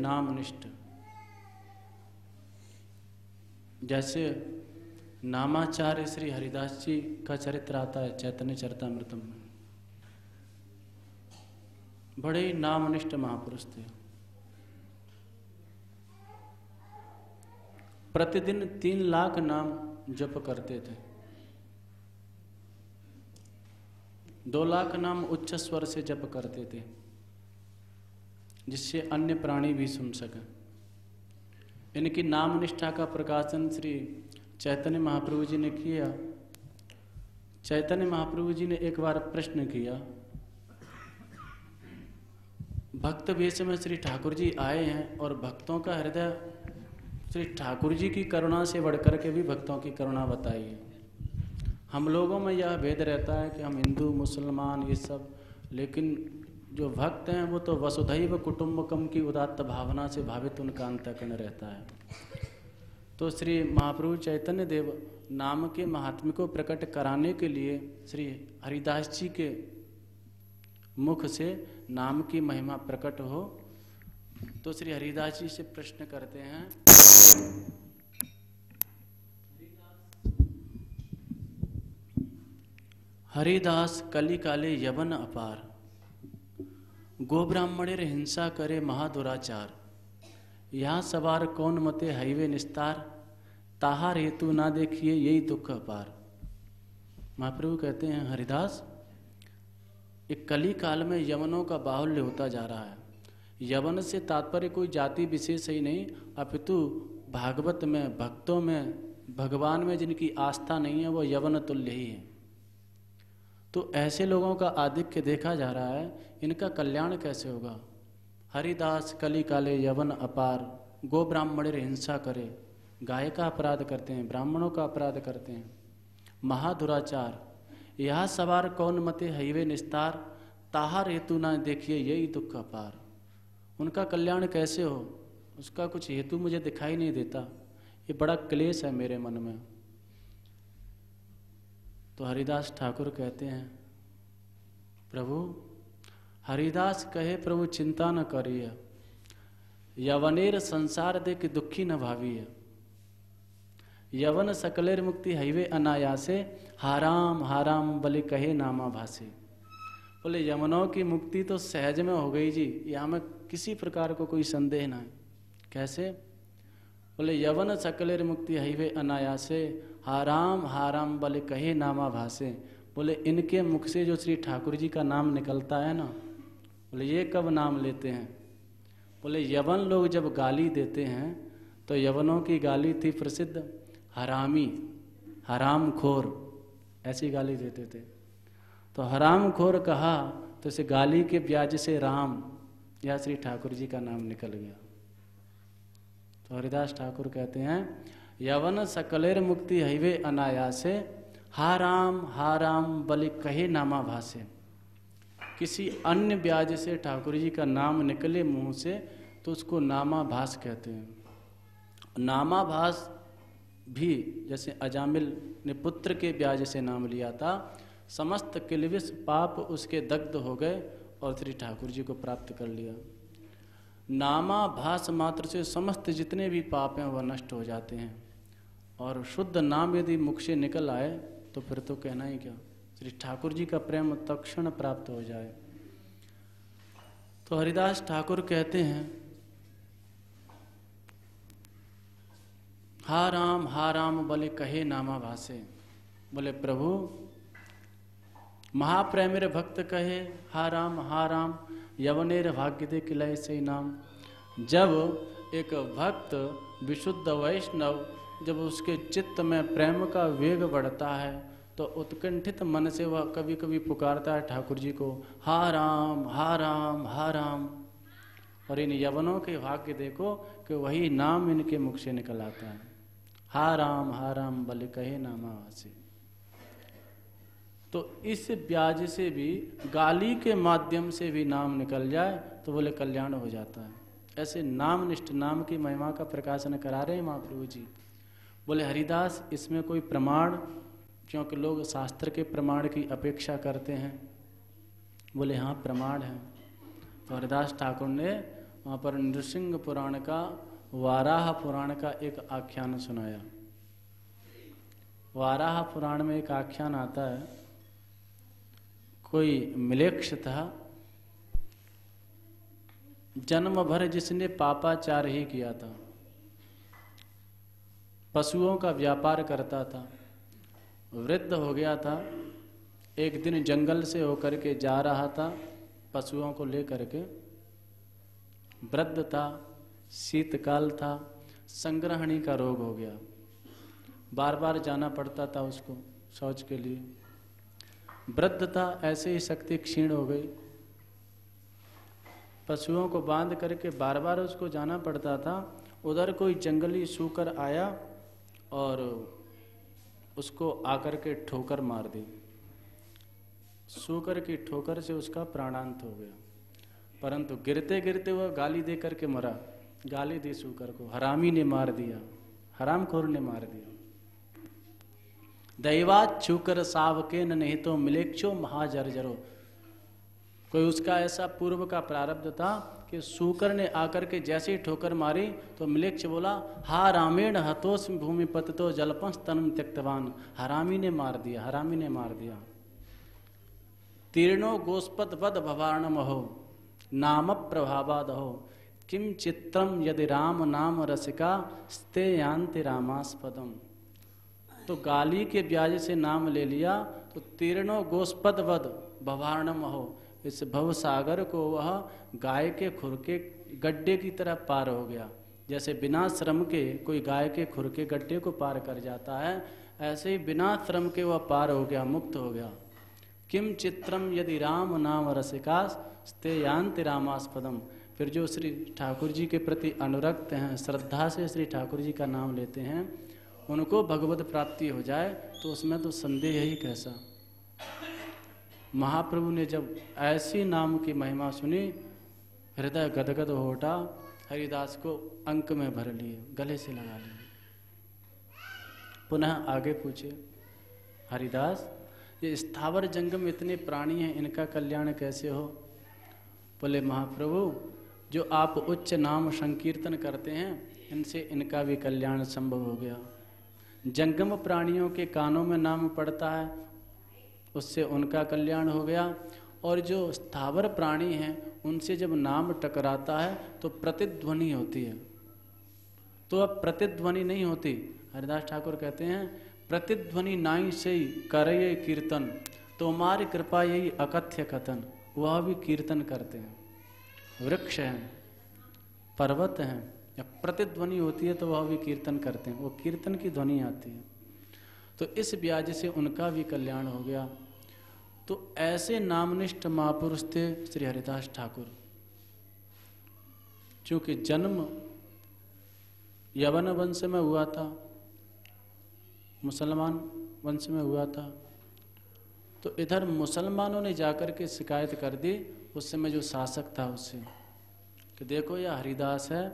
नामनिष्ठ। जैसे नामाचार्य श्री हरिदास जी का चरित्र आता है चैतन्य चरितामृतम में, बड़े ही नामनिष्ठ महापुरुष थे। प्रतिदिन 3 लाख नाम जप करते थे। 2 लाख नाम उच्च स्वर से जप करते थे, जिससे अन्य प्राणी भी सुन सकें। इनकी नाम निष्ठा का प्रकाशन श्री चैतन्य महाप्रभु जी ने किया। चैतन्य महाप्रभु जी ने एक बार प्रश्न किया, भक्त वेश में श्री ठाकुर जी आए हैं और भक्तों का हृदय श्री ठाकुर जी की करुणा से बढ़कर के भी भक्तों की करुणा बताई है। हम लोगों में यह भेद रहता है कि हम हिंदू मुसलमान ये सब, लेकिन जो भक्त हैं वो तो वसुधैव कुटुंबकम की उदात्त भावना से भावित उनका अंतःकरण रहता है। तो श्री महाप्रभु चैतन्य देव नाम के महात्म्य को प्रकट कराने के लिए श्री हरिदास जी के मुख से नाम की महिमा प्रकट हो, तो श्री हरिदास जी से प्रश्न करते हैं, हरिदास कली काले यवन अपार, गो ब्राह्मणेर हिंसा करे महादुराचार, यहाँ सवार कौन मते हाईवे निस्तार, ताहार हेतु ना देखिए यही दुख अपार। महाप्रभु कहते हैं, हरिदास एक कली काल में यवनों का बाहुल्य होता जा रहा है। यवन से तात्पर्य कोई जाति विशेष ही नहीं, अपितु भागवत में, भक्तों में, भगवान में जिनकी आस्था नहीं है वो यवन तुल्य ही है। तो ऐसे लोगों का आधिक्य देखा जा रहा है, इनका कल्याण कैसे होगा। हरिदास कली काले यवन अपार, गो ब्राह्मणेर हिंसा करे, गाय का अपराध करते हैं, ब्राह्मणों का अपराध करते हैं, महादुराचार, यह सवार कौन मते हईवे निस्तार, ताहार हेतु ना देखिए यही दुख अपार। उनका कल्याण कैसे हो, उसका कुछ हेतु मुझे दिखाई नहीं देता, ये बड़ा क्लेश है मेरे मन में। तो हरिदास ठाकुर कहते हैं, प्रभु हरिदास कहे प्रभु चिंता न करिए, यवनेर संसार देख दुखी न भाविए, यवन सकलेर मुक्ति हईवे अनायासे, हाराम हाराम बलि कहे नामा भासे। बोले यवनों की मुक्ति तो सहज में हो गई जी, यहाँ में किसी प्रकार को कोई संदेह ना है। कैसे? बोले यवन सकलेर मुक्ति हईवे अनायासे, हाराम हाराम बलि कहे नामा भासे। बोले इनके मुख से जो श्री ठाकुर जी का नाम निकलता है ना, बोले ये कब नाम लेते हैं। बोले यवन लोग जब गाली देते हैं तो यवनों की गाली थी प्रसिद्ध हरामी, हराम खोर, ऐसी गाली देते थे। तो हराम खोर कहा तो इसे गाली के ब्याज से राम या श्री ठाकुर जी का नाम निकल गया। तो हरिदास ठाकुर कहते हैं, यवन सकलेर मुक्ति हईवे अनायासे, हा राम बलि कहे नामा भासे। किसी अन्य ब्याज से ठाकुर जी का नाम निकले मुंह से तो उसको नामाभास कहते हैं। नामाभास भी जैसे अजामिल ने पुत्र के ब्याज से नाम लिया था, समस्त किलविश पाप उसके दग्ध हो गए और श्री ठाकुर जी को प्राप्त कर लिया। नामाभास मात्र से समस्त जितने भी पाप हैं वह नष्ट हो जाते हैं, और शुद्ध नाम यदि मुख से निकल आए तो फिर तो कहना ही क्या, श्री ठाकुर जी का प्रेम तत्क्षण प्राप्त हो जाए। तो हरिदास ठाकुर कहते हैं, हा राम बोले कहे नामा भासे। बोले प्रभु महाप्रेमेर भक्त कहे हा राम यवनेर भाग्य दे किलाए से नाम। जब एक भक्त विशुद्ध वैष्णव जब उसके चित्त में प्रेम का वेग बढ़ता है तो उत्कंठित मन से वह कभी कभी पुकारता है ठाकुर जी को, हा राम। और इन यवनों के भाग्य देखो कि वही नाम इनके मुख से निकल आता है, हा राम बलि कहे नामा वासे। तो इस ब्याज से भी, गाली के माध्यम से भी नाम निकल जाए तो बोले कल्याण हो जाता है। ऐसे नाम निष्ठ नाम की महिमा का प्रकाशन करा रहे हैं महाप्रभु जी। बोले हरिदास इसमें कोई प्रमाण, क्योंकि लोग शास्त्र के प्रमाण की अपेक्षा करते हैं। बोले हाँ प्रमाण है। तो हरिदास ठाकुर ने वहाँ पर नृसिंह पुराण का, वाराह पुराण का एक आख्यान सुनाया। वाराह पुराण में एक आख्यान आता है, कोई म्लेच्छ था, जन्म भर जिसने पापाचार ही किया था, पशुओं का व्यापार करता था, वृद्ध हो गया था। एक दिन जंगल से होकर के जा रहा था पशुओं को लेकर के, वृद्ध था, शीतकाल था, संग्रहणी का रोग हो गया, बार बार जाना पड़ता था उसको शौच के लिए। वृद्ध था, ऐसे ही शक्ति क्षीण हो गई, पशुओं को बांध करके बार बार उसको जाना पड़ता था। उधर कोई जंगली सूकर आया और उसको आकर के ठोकर मार दी। सूकर की ठोकर से उसका प्राणांत हो गया, परंतु गिरते गिरते वह गाली दे करके मरा। गाली दी सूकर को, हरामी ने मार दिया, हरामखोर ने मार दिया। दैवात छूकर सावके न नहीं तो म्लेच्छो महाजर्जरो। कोई उसका ऐसा पूर्व का प्रारब्ध था कि सूकर ने आकर के जैसे ही ठोकर मारी तो म्लेच्छ बोला, हा रामेण हतोस भूमि पततो जलपंस तनुम त्यक्तवान। हरामी ने मार दिया, हरामी ने मार दिया। तीर्णो गोस्पद वद भवार्णम हो नाम प्रभावाद हो किम चित्रम यदि राम नाम रसिका स्ते यान्ति रामास्पदम। तो गाली के ब्याज से नाम ले लिया तो तीर्णो गोस्पद वद भवार्णम हो, इस भव सागर को वह गाय के खुर के गड्ढे की तरह पार हो गया। जैसे बिना श्रम के कोई गाय के खुर के गड्ढे को पार कर जाता है, ऐसे ही बिना श्रम के वह पार हो गया, मुक्त हो गया। किम चित्रम यदि राम नाम रसिकास स्ते यान्ति रामास्पदम। फिर जो श्री ठाकुर जी के प्रति अनुरक्त हैं, श्रद्धा से श्री ठाकुर जी का नाम लेते हैं, उनको भगवत प्राप्ति हो जाए तो उसमें तो संदेह ही कैसा। महाप्रभु ने जब ऐसी नाम की महिमा सुनी, हृदय गदगद हो उठा, हरिदास को अंक में भर लिए, गले से लगा लिए। पुनः आगे पूछे, हरिदास ये स्थावर जंगम इतने प्राणी हैं, इनका कल्याण कैसे हो? बोले महाप्रभु, जो आप उच्च नाम संकीर्तन करते हैं, इनसे इनका भी कल्याण संभव हो गया। जंगम प्राणियों के कानों में नाम पड़ता है, उससे उनका कल्याण हो गया। और जो स्थावर प्राणी हैं, उनसे जब नाम टकराता है तो प्रतिध्वनि होती है। तो अब प्रतिध्वनि नहीं होती। हरिदास ठाकुर कहते हैं, प्रतिध्वनि नाई से ही करे कीर्तन, तो हमारी कृपा यही अकथ्य कथन। वह भी कीर्तन करते हैं, वृक्ष हैं, पर्वत हैं, जब प्रतिध्वनि होती है तो वह भी कीर्तन करते हैं, वो कीर्तन की ध्वनि आती है। तो इस ब्याज से उनका भी कल्याण हो गया। तो ऐसे नामनिष्ठ महापुरुष थे श्री हरिदास ठाकुर। चूंकि जन्म यवन वंश में हुआ था, मुसलमान वंश में हुआ था, तो इधर मुसलमानों ने जाकर के शिकायत कर दी उस समय जो शासक था उससे, कि देखो यह हरिदास है,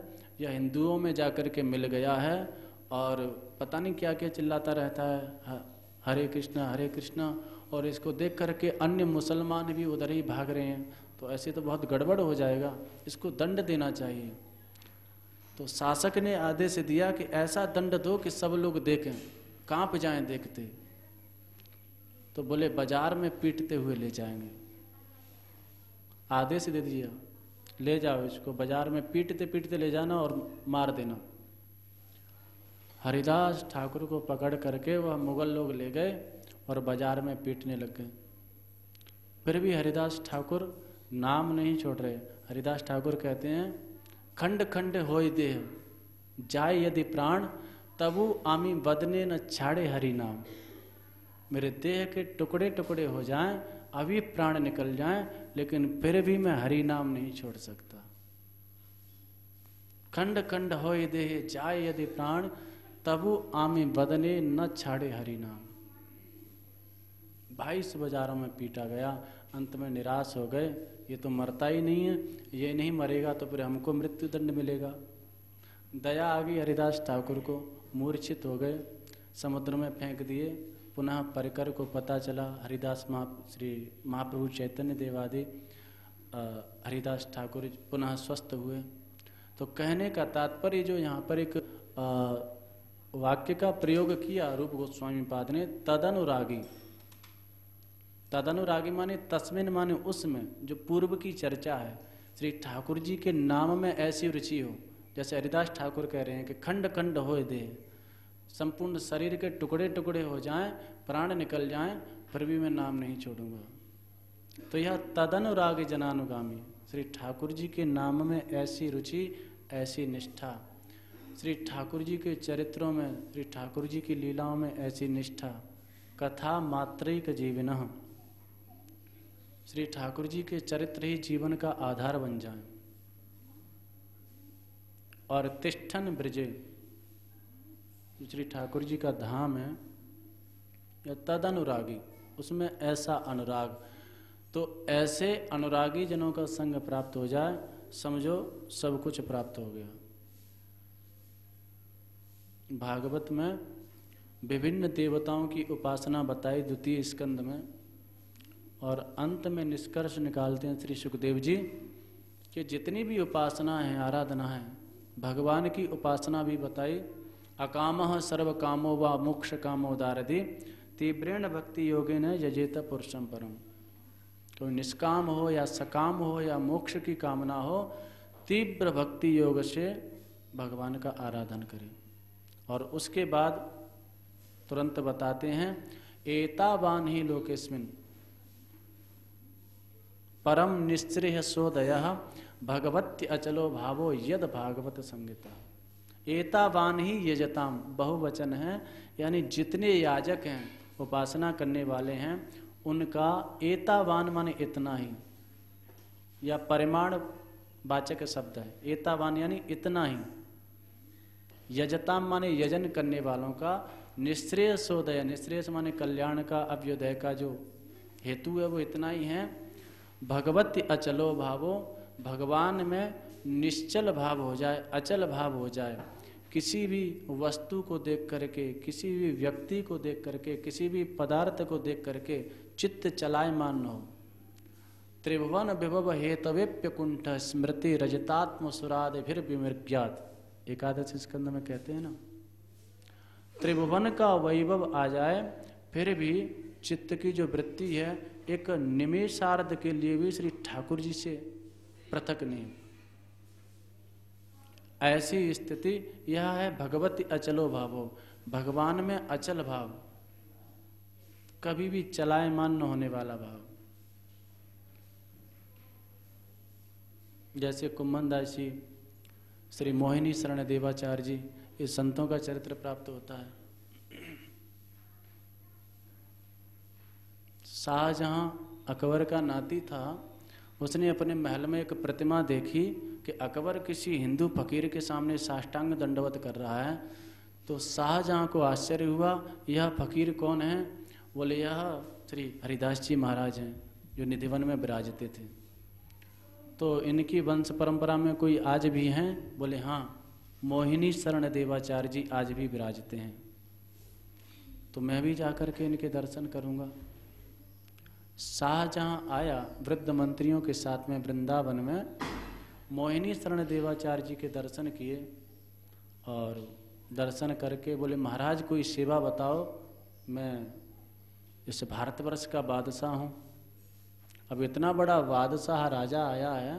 यह हिंदुओं में जाकर के मिल गया है और पता नहीं क्या क्या चिल्लाता रहता है, हरे कृष्णा, और इसको देख करके अन्य मुसलमान भी उधर ही भाग रहे हैं, तो ऐसे तो बहुत गड़बड़ हो जाएगा, इसको दंड देना चाहिए। तो शासक ने आदेश दिया कि ऐसा दंड दो कि सब लोग देखें, कांप जाएं देखते। तो बोले बाजार में पीटते हुए ले जाएंगे। आदेश दे दिया, ले जाओ इसको बाजार में पीटते पीटते ले जाना और मार देना। हरिदास ठाकुर को पकड़ करके वह मुगल लोग ले गए और बाजार में पीटने लग गए। फिर भी हरिदास ठाकुर नाम नहीं छोड़ रहे। हरिदास ठाकुर कहते हैं, खंड खंड होय देह जाए यदि प्राण, तबु आमी बदने न छाड़े हरि नाम। मेरे देह के टुकड़े टुकड़े हो जाएं, अभी प्राण निकल जाएं, लेकिन फिर भी मैं हरि नाम नहीं छोड़ सकता। खंड खंड होय देह जाए यदि प्राण, तबु आमी बदने न छाड़े हरि नाम। 22 बाजारों में पीटा गया, अंत में निराश हो गए, ये तो मरता ही नहीं है, ये नहीं मरेगा तो फिर हमको मृत्यु दंड मिलेगा। दया आ गई हरिदास ठाकुर को, मूर्छित हो गए, समुद्र में फेंक दिए। पुनः परिकर को पता चला, हरिदास श्री महाप्रभु चैतन्य देव आदि हरिदास ठाकुर पुनः स्वस्थ हुए। तो कहने का तात्पर्य जो यहाँ पर एक वाक्य का प्रयोग किया रूप गोस्वामी पाद ने, तदनुरागी। तदनुरागी माने तस्मिन माने उसमें, जो पूर्व की चर्चा है, श्री ठाकुर जी के नाम में ऐसी रुचि हो, जैसे हरिदास ठाकुर कह रहे हैं कि खंड खंड होए देह, संपूर्ण शरीर के टुकड़े टुकड़े हो जाएं, प्राण निकल जाएं, फिर भी मैं नाम नहीं छोड़ूंगा। तो यह तदनुरागी जनानुगामी, श्री ठाकुर जी के नाम में ऐसी रुचि, ऐसी निष्ठा, श्री ठाकुर जी के चरित्रों में, श्री ठाकुर जी की लीलाओं में ऐसी निष्ठा, कथा मात्रिक जीवनः, श्री ठाकुर जी के चरित्र ही जीवन का आधार बन जाए। और तिष्ठन ब्रजे, श्री ठाकुर जी का धाम है, या तद अनुरागी, उसमें ऐसा अनुराग। तो ऐसे अनुरागी जनों का संग प्राप्त हो जाए, समझो सब कुछ प्राप्त हो गया। भागवत में विभिन्न देवताओं की उपासना बताई द्वितीय स्कंद में, और अंत में निष्कर्ष निकालते हैं श्री सुखदेव जी कि जितनी भी उपासना है, आराधना है, भगवान की उपासना भी बताई। अकामः सर्व कामो वा मोक्ष कामो दारदि तीव्रेण भक्ति योगेन यजेत पुरुषम परम। कोई निष्काम हो या सकाम हो या मोक्ष की कामना हो, तीव्र भक्ति योग से भगवान का आराधन करें। और उसके बाद तुरंत बताते हैं, एतावान ही लोकेस्मिन परम निश्चय सोदयः भगवत्य अचलो भावो यद भागवत संगीता। एतावान ही यजताम बहुवचन है, यानी जितने याजक हैं, उपासना करने वाले हैं, उनका एतावान माने इतना ही, या परिमाण वाचक शब्द है। एतावान यानी इतना ही। यजताम माने यजन करने वालों का, निश्रेय सोदय, निश्रेय माने कल्याण का, अभ्युदय का जो हेतु है वो इतना ही है। भगवती अचलो भावो, भगवान में निश्चल भाव हो जाए, अचल भाव हो जाए। किसी भी वस्तु को देख करके, किसी भी व्यक्ति को देख करके, किसी भी पदार्थ को देख करके चित्त चलायमान न हो। त्रिभुवन विभव हेतवेप्य कुंठ स्मृति रजतात्म सुरादिभिर विमृग्यात, एकादश स्कंद में कहते हैं ना। त्रिभुवन का वैभव आ जाए, फिर भी चित्त की जो वृत्ति है एक निमेषार्ध के लिए भी श्री ठाकुर जी से पृथक नहीं। ऐसी स्थिति यह है भगवती अचलो भावो, भगवान में अचल भाव, कभी भी चलायमान न होने वाला भाव। जैसे कुम्भनदास जी, श्री मोहिनी शरण देवाचार्य जी, ये संतों का चरित्र प्राप्त होता है। शाहजहां अकबर का नाती था, उसने अपने महल में एक प्रतिमा देखी कि अकबर किसी हिंदू फकीर के सामने साष्टांग दंडवत कर रहा है। तो शाहजहां को आश्चर्य हुआ, यह फकीर कौन है? बोले यह श्री हरिदास जी महाराज हैं, जो निधिवन में विराजते थे। तो इनकी वंश परंपरा में कोई आज भी हैं? बोले हाँ, मोहिनी शरण देवाचार्य जी आज भी विराजते हैं। तो मैं भी जाकर के इनके दर्शन करूँगा। शाहजहां आया वृद्ध मंत्रियों के साथ में वृंदावन में, मोहिनी शरण देवाचार्य जी के दर्शन किए, और दर्शन करके बोले महाराज कोई सेवा बताओ, मैं इस भारतवर्ष का बादशाह हूँ। अब इतना बड़ा बादशाह राजा आया है,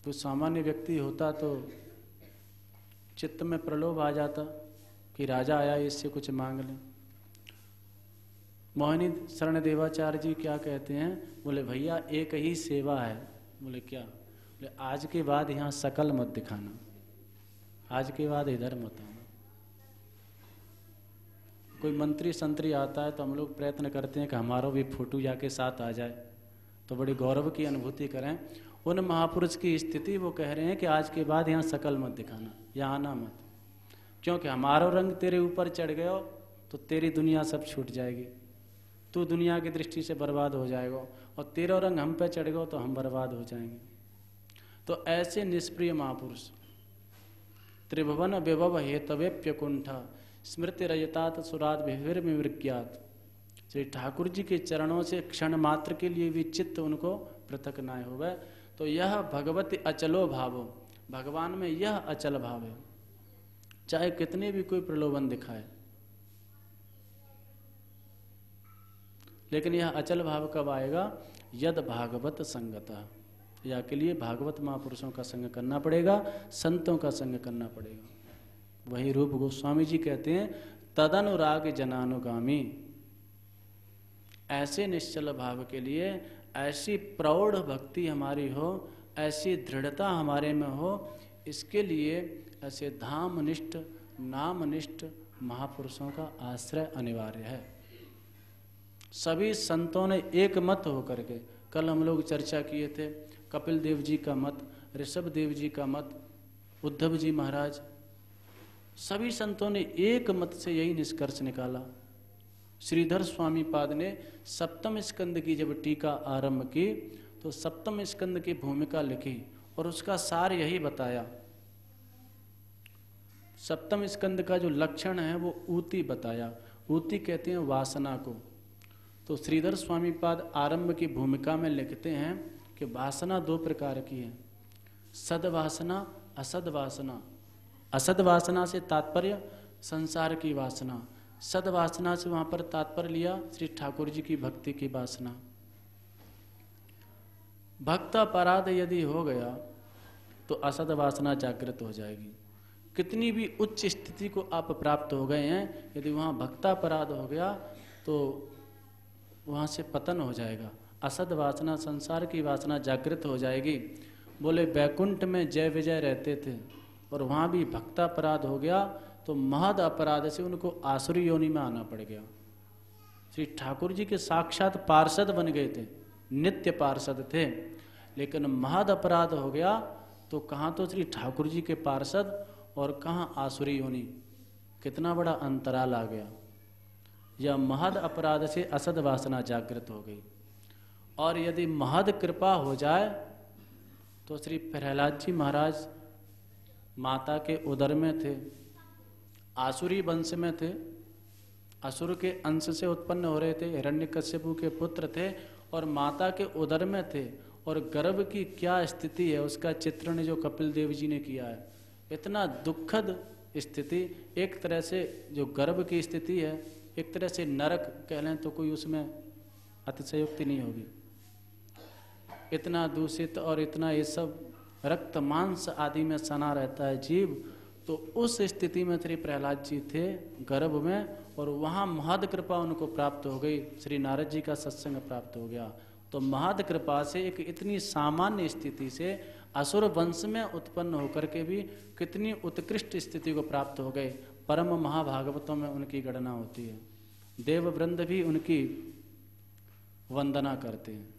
तो सामान्य व्यक्ति होता तो चित्त में प्रलोभ आ जाता कि राजा आया, इससे कुछ मांग लें। मोहिनी शरण देवाचार्य जी क्या कहते हैं? बोले भैया एक ही सेवा है। बोले क्या? बोले आज के बाद यहाँ शकल मत दिखाना, आज के बाद इधर मत आना। कोई मंत्री संतरी आता है तो हम लोग प्रयत्न करते हैं कि हमारा भी फोटो जाके साथ आ जाए, तो बड़ी गौरव की अनुभूति करें। उन महापुरुष की स्थिति वो कह रहे हैं कि आज के बाद यहाँ शकल मत दिखाना, यहाँ आना मत, क्योंकि हमारा रंग तेरे ऊपर चढ़ गया तो तेरी दुनिया सब छूट जाएगी, तू दुनिया की दृष्टि से बर्बाद हो जाएगा, और तेरा रंग हम पे चढ़ गया तो हम बर्बाद हो जाएंगे। तो ऐसे निष्प्रिय महापुरुष, त्रिभुवन विभव हेतवेप्य कुंठा स्मृति रजतात सुरात विभिर विज्ञात, श्री ठाकुर जी के चरणों से क्षण मात्र के लिए भी चित्त उनको पृथक न होवे। तो यह भगवती अचलो भावो, भगवान में यह अचल भाव है, चाहे कितने भी कोई प्रलोभन दिखाए, लेकिन यह अचल भाव कब आएगा? यद भागवत संगता, या के लिए भागवत महापुरुषों का संग करना पड़ेगा, संतों का संग करना पड़ेगा। वही रूप गोस्वामी जी कहते हैं तदनुराग जनानुगामी, ऐसे निश्चल भाव के लिए ऐसी प्रौढ़ भक्ति हमारी हो, ऐसी दृढ़ता हमारे में हो, इसके लिए ऐसे धामनिष्ठ नामनिष्ठ महापुरुषों का आश्रय अनिवार्य है। सभी संतों ने एक मत होकर के, कल हम लोग चर्चा किए थे कपिल देव जी का मत, ऋषभ देव जी का मत, उद्धव जी महाराज, सभी संतों ने एक मत से यही निष्कर्ष निकाला। श्रीधर स्वामी पाद ने सप्तम स्कंद की जब टीका आरंभ की तो सप्तम स्कंद की भूमिका लिखी और उसका सार यही बताया। सप्तम स्कंद का जो लक्षण है वो ऊती बताया, ऊती कहते हैं वासना को। तो श्रीधर स्वामी पाद आरंभ की भूमिका में लिखते हैं कि वासना दो प्रकार की है, सद्वासना असद वासना। असद वासना से तात्पर्य संसार की वासना, सद्वासना से वहां पर तात्पर्य लिया श्री ठाकुर जी की भक्ति की वासना। भक्त अपराध यदि हो गया तो असद वासना जागृत हो जाएगी। कितनी भी उच्च स्थिति को आप प्राप्त हो गए हैं, यदि वहाँ भक्तापराध हो गया तो वहाँ से पतन हो जाएगा। असद वासना संसार की वासना जागृत हो जाएगी। बोले बैकुंठ में जय विजय रहते थे और वहाँ भी भक्तापराध हो गया तो महद अपराध से उनको आसुरी योनि में आना पड़ गया। श्री ठाकुर जी के साक्षात पार्षद बन गए थे, नित्य पार्षद थे, लेकिन महद अपराध हो गया तो कहाँ तो श्री ठाकुर जी के पार्षद और कहाँ आसुरी योनि, कितना बड़ा अंतराल आ गया। यह महद अपराध से असद वासना जागृत हो गई। और यदि महद कृपा हो जाए तो श्री प्रहलाद जी महाराज माता के उदर में थे, आसुरी वंश में थे, असुर के अंश से उत्पन्न हो रहे थे, हिरण्यकश्यपु के पुत्र थे और माता के उदर में थे। और गर्भ की क्या स्थिति है उसका चित्रण जो कपिल देव जी ने किया है, इतना दुखद स्थिति। एक तरह से जो गर्भ की स्थिति है एक तरह से नरक कह लें तो कोई उसमें अतिशयोक्ति नहीं होगी। इतना दूषित और इतना ये सब रक्त मांस आदि में सना रहता है जीव, तो उस स्थिति में श्री प्रहलाद जी थे गर्भ में, और वहाँ महद कृपा उनको प्राप्त हो गई, श्री नारद जी का सत्संग प्राप्त हो गया। तो महद कृपा से एक इतनी सामान्य स्थिति से असुर वंश में उत्पन्न होकर के भी कितनी उत्कृष्ट स्थिति को प्राप्त हो गए। परम महाभागवतों में उनकी गणना होती है, देववृंद भी उनकी वंदना करते हैं।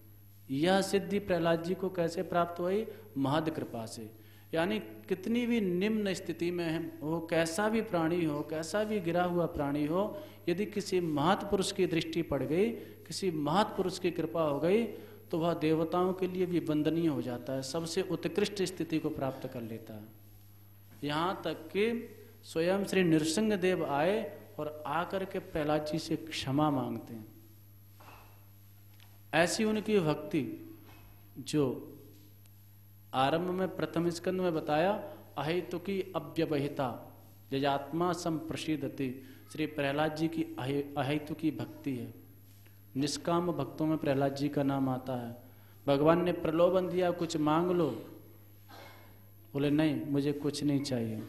यह सिद्धि प्रहलाद जी को कैसे प्राप्त हुई? महद कृपा से। यानी कितनी भी निम्न स्थिति में हो, कैसा भी प्राणी हो, कैसा भी गिरा हुआ प्राणी हो, यदि किसी महत्पुरुष की दृष्टि पड़ गई, किसी महत्पुरुष की कृपा हो गई, तो वह देवताओं के लिए भी वंदनीय हो जाता है, सबसे उत्कृष्ट स्थिति को प्राप्त कर लेता है। यहाँ तक कि स्वयं श्री नृसिंह देव आए और आकर के प्रहलाद जी से क्षमा मांगते हैं। ऐसी उनकी भक्ति जो आरंभ में प्रथम स्कंद में बताया, अहेतुकी अव्यवहिता जयात्मा संप्रसिद्धति, श्री प्रहलाद जी की अहेतुकी भक्ति है। निष्काम भक्तों में प्रहलाद जी का नाम आता है। भगवान ने प्रलोभन दिया कुछ मांग लो, बोले नहीं मुझे कुछ नहीं चाहिए।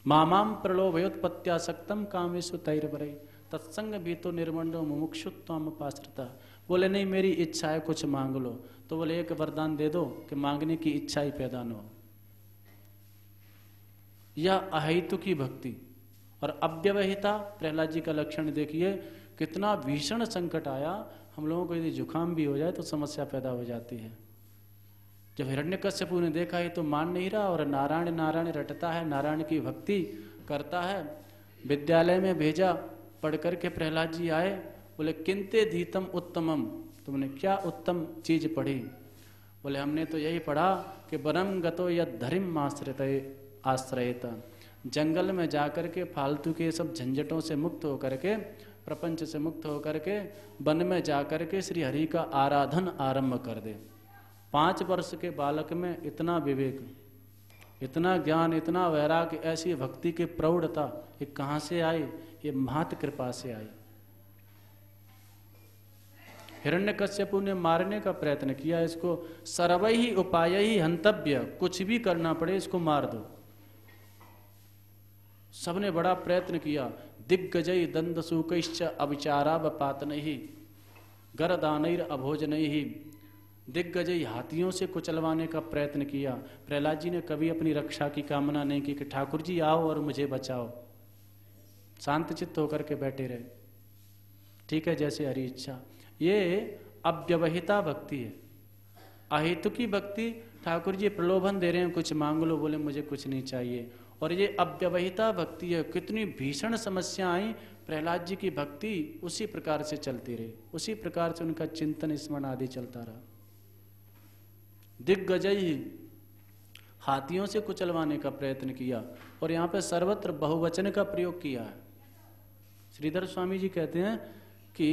मामाम प्रलोभयोत्पत्त्यासक्तम कामेषु तैर्वरै तत्संग भीतो निर्मंडो मुमुक्षुत्वम उपाश्रिता, बोले नहीं मेरी इच्छा है कुछ मांग लो, तो बोले एक वरदान दे दो कि मांगने की इच्छा ही पैदा न हो। यह अहेतु की भक्ति। और अव्यवहिता प्रहलाद जी का लक्षण देखिए, कितना भीषण संकट आया, हम लोगों को यदि जुकाम भी हो जाए तो समस्या पैदा हो जाती है। जब हिरण्यकश्यपु ने देखा ये तो मान नहीं रहा और नारायण नारायण रटता है, नारायण की भक्ति करता है, विद्यालय में भेजा, पढ़ करके प्रहलाद जी आए, बोले किंते धीतम उत्तमम, तुमने क्या उत्तम चीज पढ़ी? बोले हमने तो यही पढ़ा कि वनम गतो यद धर्म आश्रयता, जंगल में जाकर के फालतू के सब झंझटों से मुक्त होकर के, प्रपंच से मुक्त होकर के वन में जाकर के श्री हरि का आराधन आरंभ कर दे। 5 वर्ष के बालक में इतना विवेक, इतना ज्ञान, इतना वैराग्य, ऐसी भक्ति की प्रौढ़ता, ये कहाँ से आई? ये महत कृपा से आई। हिरण्यकश्यपु ने मारने का प्रयत्न किया, इसको सर्वैहि उपायैहि हंतव्य, कुछ भी करना पड़े इसको मार दो। सबने बड़ा प्रयत्न किया। दिग्गजै दंदसूकैश्च अविचारावपातनैहि गरदानैर अभोजनैहि, दिग्गजय हाथियों से कुचलवाने का प्रयत्न किया। प्रहलाद जी ने कभी अपनी रक्षा की कामना नहीं की कि ठाकुर जी आओ और मुझे बचाओ, शांत चित्त होकर के बैठे रहे, ठीक है जैसे हरी इच्छा। ये अव्यवहिता भक्ति है, अहेतुकी भक्ति। ठाकुर जी प्रलोभन दे रहे हैं, कुछ मांग लो, बोले मुझे कुछ नहीं चाहिए, और ये अव्यवहिता भक्ति है। कितनी भीषण समस्या आई, प्रहलाद जी की भक्ति उसी प्रकार से चलती रही, उसी प्रकार से उनका चिंतन स्मरण आदि चलता रहा। दिग्गजय हाथियों से कुचलवाने का प्रयत्न किया, और यहाँ पे सर्वत्र बहुवचन का प्रयोग किया है। श्रीधर स्वामी जी कहते हैं कि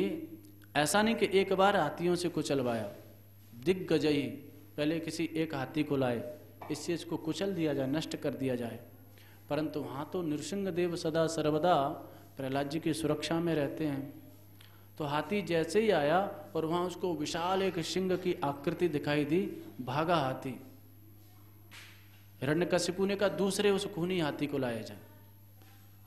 ऐसा नहीं कि एक बार हाथियों से कुचलवाया, दिग्गजय, पहले किसी एक हाथी को लाए, इससे इसको कुचल दिया जाए, नष्ट कर दिया जाए। परंतु वहाँ तो नृसिंह देव सदा सर्वदा प्रहलाद जी की सुरक्षा में रहते हैं। तो हाथी जैसे ही आया और वहाँ उसको विशाल एक सिंह की आकृति दिखाई दी, भागा हाथी। हिरण्यकशिपु ने कहा दूसरे उस खूनी हाथी को लाया जाए,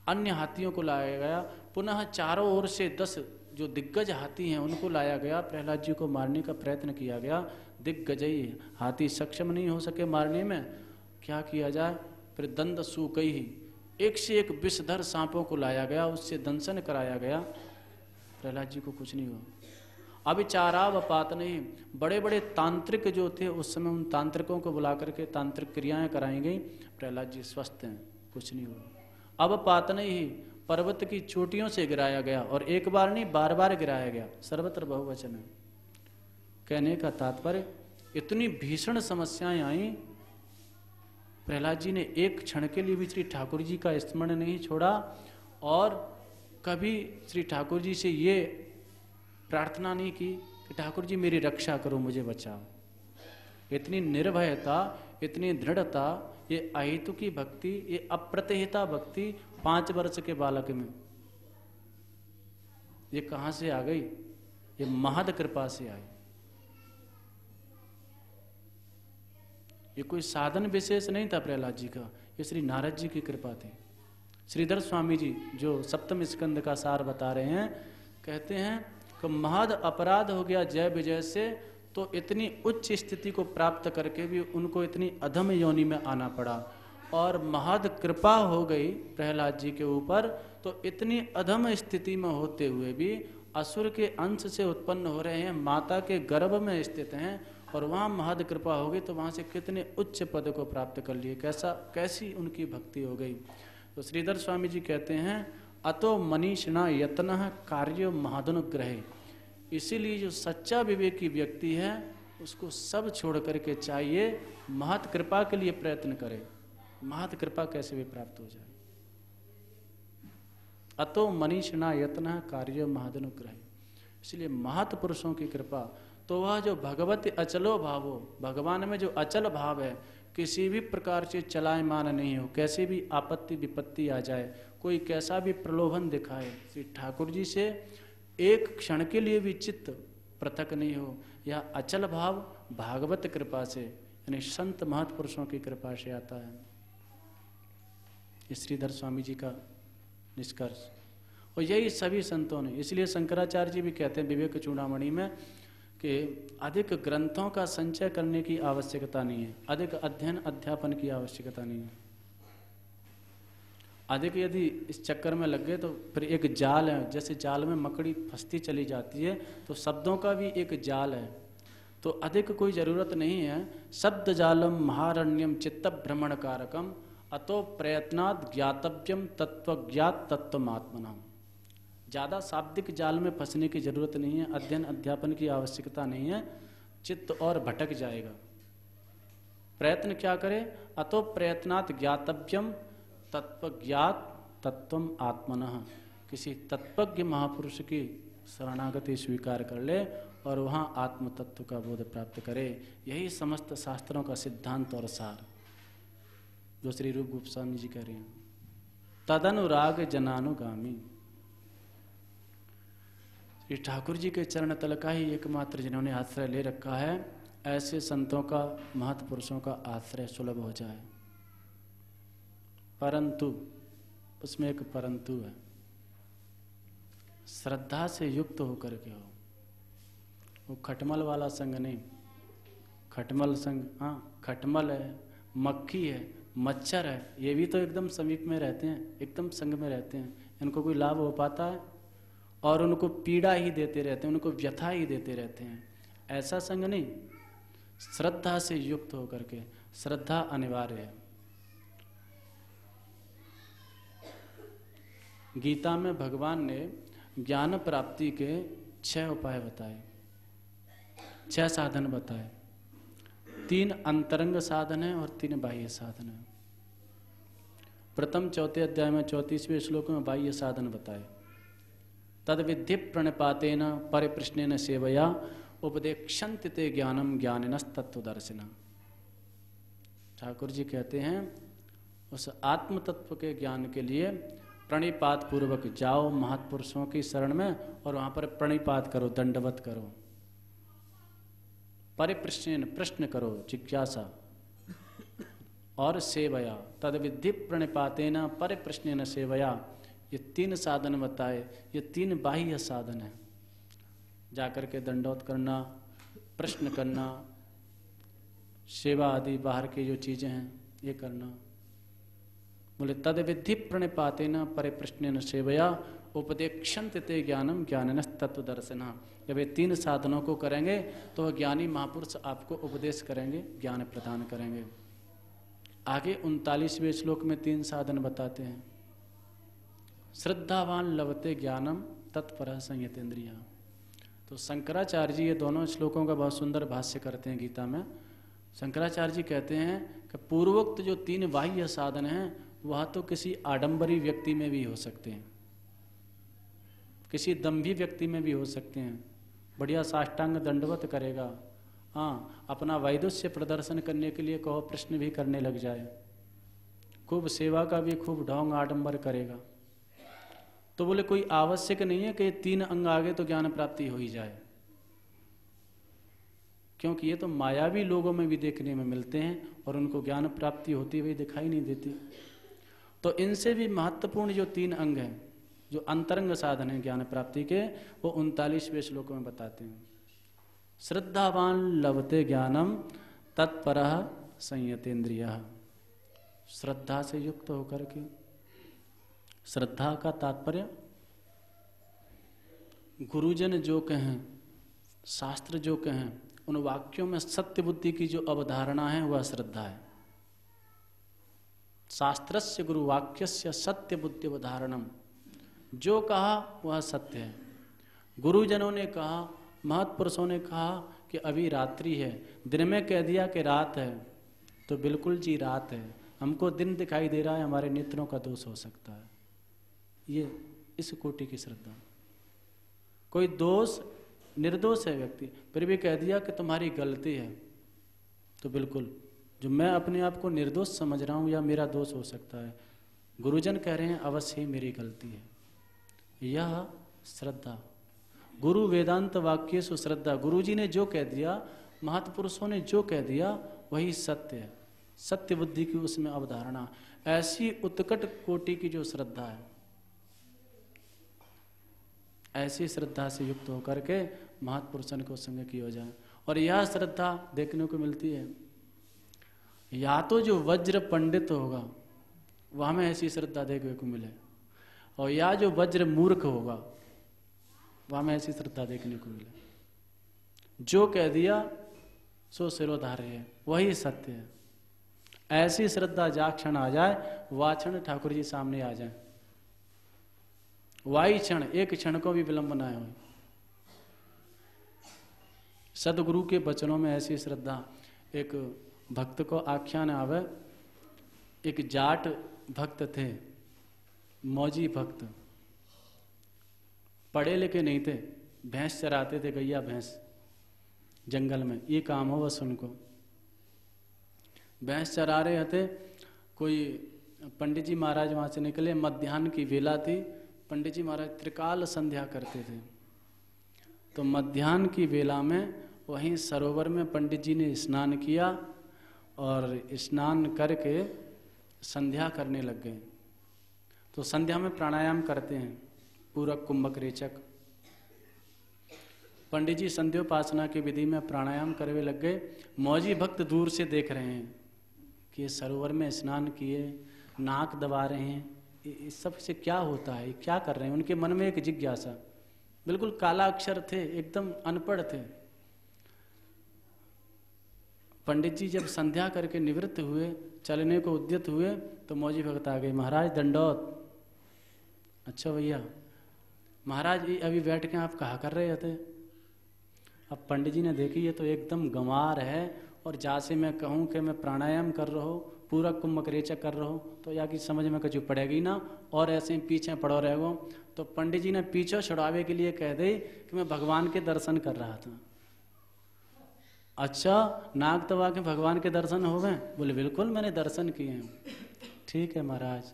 अन्य हाथियों को लाया गया। पुनः चारों ओर से 10 जो दिग्गज हाथी हैं उनको लाया गया, प्रहलाद जी को मारने का प्रयत्न किया गया। दिग्गजई हाथी सक्षम नहीं हो सके मारने में, क्या किया जाए? फिर दंड सूकई ही, एक से एक विषधर सांपों को लाया गया, उससे दंशन कराया गया। प्रहलाद जी को कुछ नहीं हुआ। अविचारावपात नहीं, बड़े बड़े तांत्रिक जो थे उस समय, उन तांत्रिकों को बुला करके तांत्रिक क्रियाएं कराई गई। प्रहलाद जी स्वस्थ हैं, कुछ नहीं हुआ। अवपात नहीं, पर्वत की चोटियों से गिराया गया, और एक बार नहीं बार बार गिराया गया, सर्वत्र बहुवचन है। कहने का तात्पर्य, इतनी भीषण समस्याएं आई, प्रहलाद जी ने एक क्षण के लिए भी श्री ठाकुर जी का स्मरण नहीं छोड़ा, और कभी श्री ठाकुर जी से ये प्रार्थना नहीं की कि ठाकुर जी मेरी रक्षा करो, मुझे बचाओ। इतनी निर्भयता, इतनी दृढ़ता, ये अहेतु की भक्ति, ये अप्रतिहिता भक्ति 5 वर्ष के बालक में, ये कहाँ से आ गई? ये महद कृपा से आई। ये कोई साधन विशेष नहीं था प्रहलाद जी का, ये श्री नारद जी की कृपा थी। श्रीधर स्वामी जी जो सप्तम स्कंद का सार बता रहे हैं, कहते हैं कि महद अपराध हो गया जय विजय से, तो इतनी उच्च स्थिति को प्राप्त करके भी उनको इतनी अधम योनि में आना पड़ा, और महद कृपा हो गई प्रहलाद जी के ऊपर, तो इतनी अधम स्थिति में होते हुए भी असुर के अंश से उत्पन्न हो रहे हैं, माता के गर्भ में स्थित हैं, और वहाँ महद कृपा हो गई, तो वहाँ से कितने उच्च पद को प्राप्त कर लिए, कैसी उनकी भक्ति हो गई। तो श्रीधर स्वामी जी कहते हैं, अतो मनीषिणा यत्न कार्य महदनुग्रहे, इसीलिए जो सच्चा विवेकी व्यक्ति है उसको सब छोड़ करके चाहिए महत कृपा के लिए प्रयत्न करे। महत कृपा कैसे भी प्राप्त हो जाए। अतो मनीषिणा यत्न कार्य महदनुग्रहे, इसलिए महत पुरुषों की कृपा, तो वह जो भगवती अचलो भावो, भगवान में जो अचल भाव है, किसी भी प्रकार से चलायमान नहीं हो, कैसे भी आपत्ति विपत्ति आ जाए, कोई कैसा भी प्रलोभन दिखाए, श्री ठाकुर जी से एक क्षण के लिए भी चित्त पृथक नहीं हो, यह अचल भाव भागवत कृपा से, यानी संत महत्पुरुषों की कृपा से आता है। श्रीधर स्वामी जी का निष्कर्ष, और यही सभी संतों ने, इसलिए शंकराचार्य जी भी कहते हैं विवेक चूड़ामणि में कि अधिक ग्रंथों का संचय करने की आवश्यकता नहीं है, अधिक अध्ययन अध्यापन की आवश्यकता नहीं है। अधिक यदि इस चक्कर में लग गए तो फिर एक जाल है, जैसे जाल में मकड़ी फंसती चली जाती है, तो शब्दों का भी एक जाल है, तो अधिक कोई जरूरत नहीं है। शब्द जालम महारण्यम चित्त भ्रमण कारकम अतो प्रयत्नात् ज्ञातव्यम तत्वज्ञात तत्वमात्मनाम। ज़्यादा शाब्दिक जाल में फंसने की जरूरत नहीं है, अध्ययन अध्यापन की आवश्यकता नहीं है, चित्त और भटक जाएगा। प्रयत्न क्या करे? अतो प्रयत्नात् ज्ञातव्यम तत्वज्ञात तत्वम आत्मनः, किसी तत्वज्ञ महापुरुष की शरणागति स्वीकार कर ले और वहाँ आत्म तत्व का बोध प्राप्त करे। यही समस्त शास्त्रों का सिद्धांत और सार जो श्री रूप गोस्वामी जी कह रहे हैं। तदनुराग जनानुगामी, श्री ठाकुर जी के चरण तल का ही एकमात्र जिन्होंने आश्रय ले रखा है, ऐसे संतों का, महत्पुरुषों का आश्रय सुलभ हो जाए। परंतु, उसमें एक परंतु है, श्रद्धा से युक्त होकर के हो। वो खटमल वाला संग नहीं, खटमल संग, हाँ खटमल है, मक्खी है, मच्छर है, ये भी तो एकदम समीप में रहते हैं, एकदम संग में रहते हैं, इनको कोई लाभ हो पाता है? और उनको पीड़ा ही देते रहते हैं, उनको व्यथा ही देते रहते हैं। ऐसा संग नहीं, श्रद्धा से युक्त होकर के। श्रद्धा अनिवार्य है। गीता में भगवान ने ज्ञान प्राप्ति के 6 उपाय बताए, 6 साधन बताए। 3 अंतरंग साधन है और 3 बाह्य साधन है। प्रथम 4 अध्याय में 34वें श्लोक में बाह्य साधन बताए। तद विद्धि प्रणिपातेन परिप्रश्नेन सेवया उपदेक्षन्ति ते ज्ञानम ज्ञानिनस् तत्वदर्शिना। ठाकुर जी कहते हैं उस आत्म तत्व के ज्ञान के लिए प्रणिपात पूर्वक जाओ महत्पुरुषों की शरण में, और वहां पर प्रणिपात करो, दंडवत करो, परिप्रश्नेन प्रश्न करो, जिज्ञासा, और सेवया। तद विद्धि प्रणिपातेन परिप्रश्नेन सेवया, ये 3 साधन बताए। ये 3 बाह्य साधन है। जाकर के दंडवत करना, प्रश्न करना, सेवा आदि बाहर की जो चीजें हैं ये करना। बोले तद विद्धि प्रणिपातेन परिप्रश्नेन सेवया उपदेक्षन्ति ते ज्ञानम ज्ञानिनस् तत्वदर्शिना। जब ये 3 साधनों को करेंगे तो ज्ञानी महापुरुष आपको उपदेश करेंगे, ज्ञान प्रदान करेंगे। आगे 39वें श्लोक में 3 साधन बताते हैं। श्रद्धावान लभते ज्ञानम तत्परः संयतेन्द्रियः। तो शंकराचार्य जी ये दोनों श्लोकों का बहुत सुंदर भाष्य करते हैं गीता में। शंकराचार्य जी कहते हैं कि पूर्वोक्त जो 3 बाह्य साधन हैं वह तो किसी आडंबरी व्यक्ति में भी हो सकते हैं, किसी दम्भी व्यक्ति में भी हो सकते हैं। बढ़िया साष्टांग दंडवत करेगा, हाँ अपना वैदुष्य प्रदर्शन करने के लिए कहो प्रश्न भी करने लग जाए, खूब सेवा का भी खूब ढोंग आडंबर करेगा। तो बोले कोई आवश्यक नहीं है कि 3 अंग आगे तो ज्ञान प्राप्ति हो ही जाए, क्योंकि ये तो मायावी लोगों में भी देखने में मिलते हैं और उनको ज्ञान प्राप्ति होती हुई दिखाई नहीं देती। तो इनसे भी महत्वपूर्ण जो 3 अंग हैं, जो अंतरंग साधन है ज्ञान प्राप्ति के, वो 39वें श्लोक में बताते हैं। श्रद्धावान लभते ज्ञानम तत्परः संयतेन्द्रियः। श्रद्धा से युक्त होकर के, श्रद्धा का तात्पर्य गुरुजन जो कहें, शास्त्र जो कहें, उन वाक्यों में सत्य बुद्धि की जो अवधारणा है वह श्रद्धा है। शास्त्रस्य गुरु वाक्यस्य सत्य बुद्धि अवधारणम, जो कहा वह सत्य है। गुरुजनों ने कहा, महत्पुरुषों ने कहा कि अभी रात्रि है, दिन में कह दिया कि रात है, तो बिल्कुल जी रात है, हमको दिन दिखाई दे रहा है, हमारे नेत्रों का दोष हो सकता है। ये इस कोटि की श्रद्धा। कोई दोष, निर्दोष है व्यक्ति, फिर भी कह दिया कि तुम्हारी गलती है, तो बिल्कुल जो मैं अपने आप को निर्दोष समझ रहा हूं या मेरा दोष हो सकता है, गुरुजन कह रहे हैं अवश्य ही मेरी गलती है। यह श्रद्धा। गुरु वेदांत वाक्य सु श्रद्धा। गुरुजी ने जो कह दिया, महत्पुरुषों ने जो कह दिया वही सत्य है, सत्य बुद्धि की उसमें अवधारणा। ऐसी उत्कट कोटि की जो श्रद्धा है, ऐसी श्रद्धा से युक्त होकर के महत्पुरुषों को संग किया जाए। और यह श्रद्धा देखने को मिलती है, या तो जो वज्र पंडित होगा वह में ऐसी श्रद्धा देखने को मिले, और या जो वज्र मूर्ख होगा वह में ऐसी श्रद्धा देखने को मिले। जो कह दिया सो सिरोधार्य है, वही सत्य है। ऐसी श्रद्धा जा क्षण आ जाए, वह क्षण ठाकुर जी सामने आ जाए, वाही क्षण, एक क्षण को भी विलंब ना हो। सदगुरु के वचनों में ऐसी श्रद्धा। एक भक्त को आख्यान आवे, एक जाट भक्त थे, मौजी भक्त, पढ़े लिखे नहीं थे, भैंस चराते थे, गैया भैंस, जंगल में, ये काम हो बस उनको। भैंस चरा रहे थे, कोई पंडित जी महाराज वहाँ से निकले, मध्याह्न की वेला थी। पंडित जी महाराज त्रिकाल संध्या करते थे, तो मध्याह्न की वेला में वहीं सरोवर में पंडित जी ने स्नान किया और स्नान करके संध्या करने लग गए। तो संध्या में प्राणायाम करते हैं, पूरक कुंभक रेचक। पंडित जी संध्योपासना की विधि में प्राणायाम करने लग गए। मौजी भक्त दूर से देख रहे हैं कि ये सरोवर में स्नान किए, नाक दबा रहे हैं, इस सब से क्या होता है, क्या कर रहे हैं। उनके मन में एक जिज्ञासा, बिल्कुल काला अक्षर थे, एकदम अनपढ़ थे। पंडित जी जब संध्या करके निवृत्त हुए, चलने को उद्यत हुए, तो मौजी भक्त आ गए। महाराज दंडौत। अच्छा भैया, महाराज ये अभी बैठ के आप कहा कर रहे थे? अब पंडित जी ने देखी, ये तो एकदम गंवार है, और जैसे मैं कहूँ कि मैं प्राणायाम कर रहा हूँ, पूरा कुंभक रेचक कर रहा हूँ, तो या की समझ में कुछ पड़ेगी ना, और ऐसे ही पीछे पड़ो रहेगो। तो पंडित जी ने पीछे छुड़ावे के लिए कह दी कि मैं भगवान के दर्शन कर रहा था। अच्छा, नाक दबा के भगवान के दर्शन हो गए? बोले बिल्कुल, मैंने दर्शन किए हैं। ठीक है महाराज।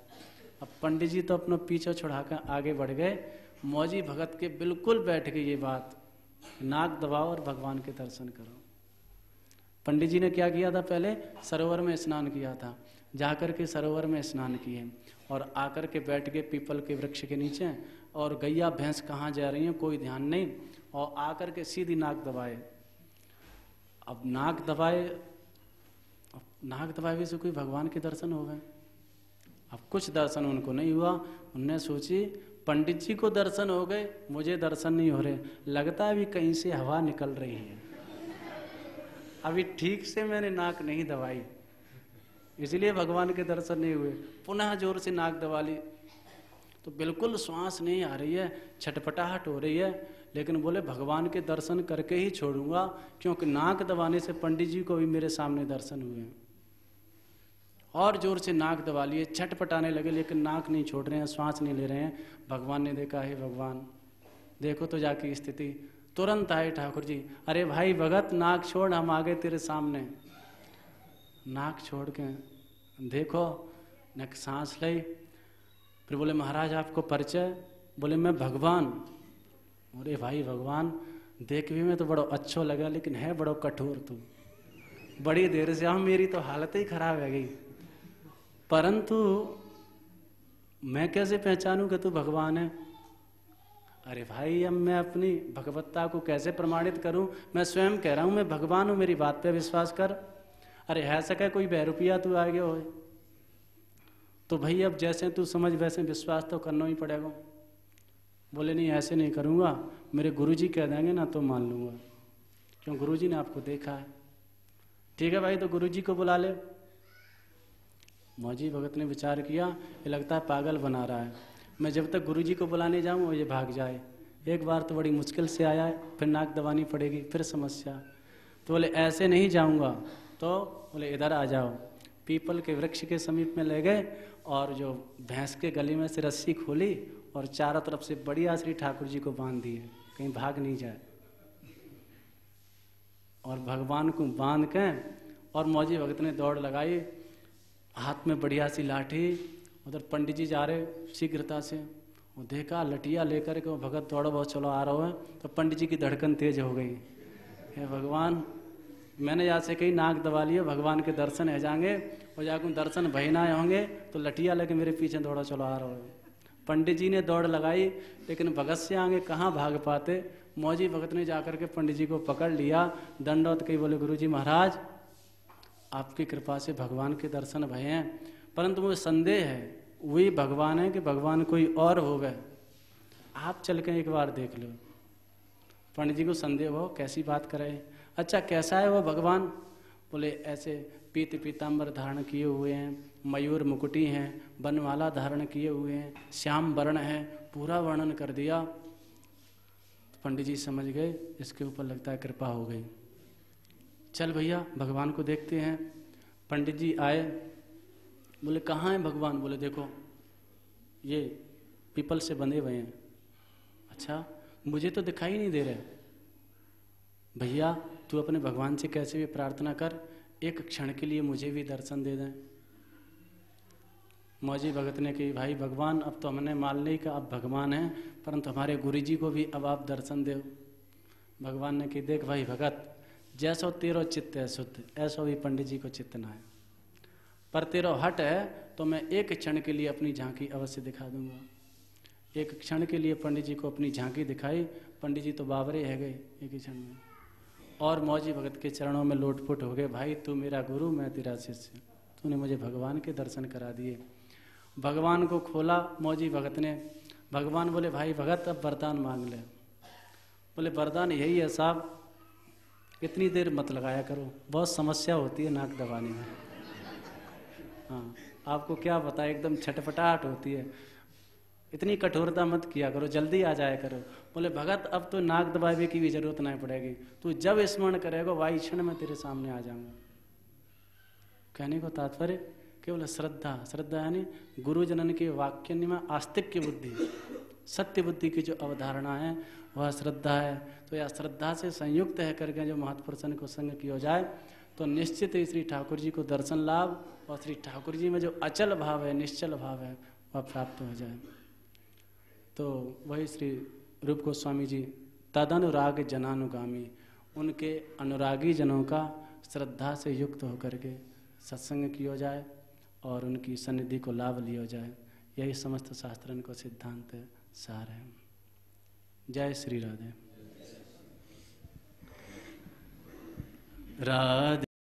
अब पंडित जी तो अपना पीछे छुड़ाकर आगे बढ़ गए। मौजी भगत के बिल्कुल बैठ गई ये बात, नाक दबाओ और भगवान के दर्शन करो। पंडित जी ने क्या किया था? पहले सरोवर में स्नान किया था, जाकर के सरोवर में स्नान किए और आकर के बैठ गए पीपल के वृक्ष के नीचे, और गैया भैंस कहाँ जा रही हैं कोई ध्यान नहीं, और आकर के सीधी नाक दबाए। अब नाक दबाए से कोई भगवान के दर्शन हो गए? अब कुछ दर्शन उनको नहीं हुआ। उनने सोची पंडित जी को दर्शन हो गए, मुझे दर्शन नहीं हो रहे, लगता है अभी कहीं से हवा निकल रही है, अभी ठीक से मैंने नाक नहीं दबाई, इसलिए भगवान के दर्शन नहीं हुए। पुनः जोर से नाक दबा ली, तो बिल्कुल श्वास नहीं आ रही है, छटपटाहट हो रही है, लेकिन बोले भगवान के दर्शन करके ही छोड़ूंगा, क्योंकि नाक दबाने से पंडित जी को भी मेरे सामने दर्शन हुए। और जोर से नाक दबा लिए, छटपटाने लगे, लेकिन नाक नहीं छोड़ रहे हैं, श्वास नहीं ले रहे हैं। भगवान ने देखा, हे भगवान देखो तो जाके स्थिति। तुरंत आए ठाकुर जी, अरे भाई भगत नाक छोड़, हम आ गए तेरे सामने। नाक छोड़ के देखो, नक सांस ली, फिर बोले महाराज आपको परिचय? बोले मैं भगवान। अरे भाई भगवान, देख भी में तो बड़ा अच्छा लगा, लेकिन है बड़ा कठोर तू, बड़ी देर से हम, मेरी तो हालत ही खराब है गई, परंतु मैं कैसे पहचानूं कि तू भगवान है? अरे भाई अब मैं अपनी भगवत्ता को कैसे प्रमाणित करूं? मैं स्वयं कह रहा हूं मैं भगवान हूं, मेरी बात पे विश्वास कर। अरे है सके कोई बहरूपिया तू आ गया हो, तो भाई अब जैसे तू समझ वैसे विश्वास तो करना ही पड़ेगा। बोले नहीं ऐसे नहीं करूंगा, मेरे गुरुजी कह देंगे ना तो मान लूंगा, क्यों गुरुजी ने आपको देखा है। ठीक है भाई, तो गुरुजी को बुला ले। मौजी भगत ने विचार किया, ये लगता है पागल बना रहा है, मैं जब तक गुरुजी को बुलाने जाऊँ वो ये भाग जाए। एक बार तो बड़ी मुश्किल से आया है, फिर नाक दबानी पड़ेगी, फिर समस्या। तो बोले ऐसे नहीं जाऊँगा, तो बोले इधर आ जाओ। पीपल के वृक्ष के समीप में ले गए, और जो भैंस के गले में से रस्सी खोली और चारों तरफ से बढ़िया श्री ठाकुर जी को बांध दिए, कहीं भाग नहीं जाए। और भगवान को बांध के और मौजी भगत ने दौड़ लगाई, हाथ में बढ़िया सी लाठी। उधर पंडित जी जा रहे शीघ्रता से, वो देखा लटिया लेकर के वो भगत दौड़ो बहुत चलो आ रहा है, तो पंडित जी की धड़कन तेज हो गई। हे भगवान, मैंने यहाँ से कहीं नाक दबा लिया, भगवान के दर्शन है जाएंगे, और जाकर दर्शन भयना होंगे, तो लटिया लेके मेरे पीछे दौड़ा चलो आ रहा है। पंडित जी ने दौड़ लगाई, लेकिन भगत से आगे कहाँ भाग पाते। मौजी भगत ने जाकर के पंडित जी को पकड़ लिया, दंडौत कही, बोले गुरुजी महाराज आपकी कृपा से भगवान के दर्शन भय हैं, परंतु मुझे संदेह है वही भगवान है कि भगवान कोई और हो गए, आप चल के एक बार देख लो। पंडित जी को संदेह हो, कैसी बात करे? अच्छा कैसा है वो भगवान? बोले ऐसे पीत पीताम्बर धारण किए हुए हैं, मयूर मुकुटी हैं, बनमाला धारण किए हुए हैं, श्याम वर्ण है, पूरा वर्णन कर दिया। पंडित जी समझ गए इसके ऊपर लगता है कृपा हो गई, चल भैया भगवान को देखते हैं। पंडित जी आए, बोले कहाँ है भगवान? बोले देखो ये पीपल से बंधे हुए हैं। अच्छा मुझे तो दिखाई नहीं दे रहे। भैया तू अपने भगवान से कैसे भी प्रार्थना कर, एक क्षण के लिए मुझे भी दर्शन दे दें। मौजी भगत ने कही, भाई भगवान अब तो हमने मान ली कि आप भगवान हैं, परंतु हमारे गुरु जी को भी अब आप दर्शन दो। भगवान ने कही, देख भाई भगत, जैसो तेरो चित्त है शुद्ध, ऐसो भी पंडित जी को चित्त ना है, पर तेरो हट है तो मैं एक क्षण के लिए अपनी झांकी अवश्य दिखा दूंगा। एक क्षण के लिए पंडित जी को अपनी झांकी दिखाई। पंडित जी तो बाबरे है गए एक ही क्षण में, और मौजी भगत के चरणों में लोटपुट हो गए, भाई तू मेरा गुरु, मैं तेरा शिष्य, तूने मुझे भगवान के दर्शन करा दिए। भगवान को खोला मौजी भगत ने। भगवान बोले, भाई भगत अब वरदान मांग ले। बोले, वरदान यही है साहब, इतनी देर मत लगाया करो, बहुत समस्या होती है नाक दबाने में। हाँ, आपको क्या पता, एकदम छटपटाहट होती है, इतनी कठोरता मत किया करो, जल्दी आ जाया करो। बोले, भगत अब तो नाक दबावे की भी जरूरत नहीं पड़ेगी, तू जब स्मरण करेगा वही क्षण में तेरे सामने आ जाऊंगा। कहने को तात्पर्य केवल श्रद्धा, श्रद्धा यानी गुरुजनन के वाक्य में आस्तिक की बुद्धि, सत्य बुद्धि की जो अवधारणा है वह श्रद्धा है। तो यह श्रद्धा से संयुक्त है करके जो महापुरुषों को संग किया जाए तो निश्चित ही श्री ठाकुर जी को दर्शन लाभ, और श्री ठाकुर जी में जो अचल भाव है, निश्चल भाव है, वह प्राप्त हो जाए। तो वही श्री रूप गोस्वामी जी तदनुराग जनानुगामी, उनके अनुरागी जनों का श्रद्धा से युक्त होकर के सत्संग किया जाए और उनकी सन्निधि को लाभ लिया जाए, यही समस्त शास्त्रन को सिद्धांत सार है। जय श्री राधे। राधे।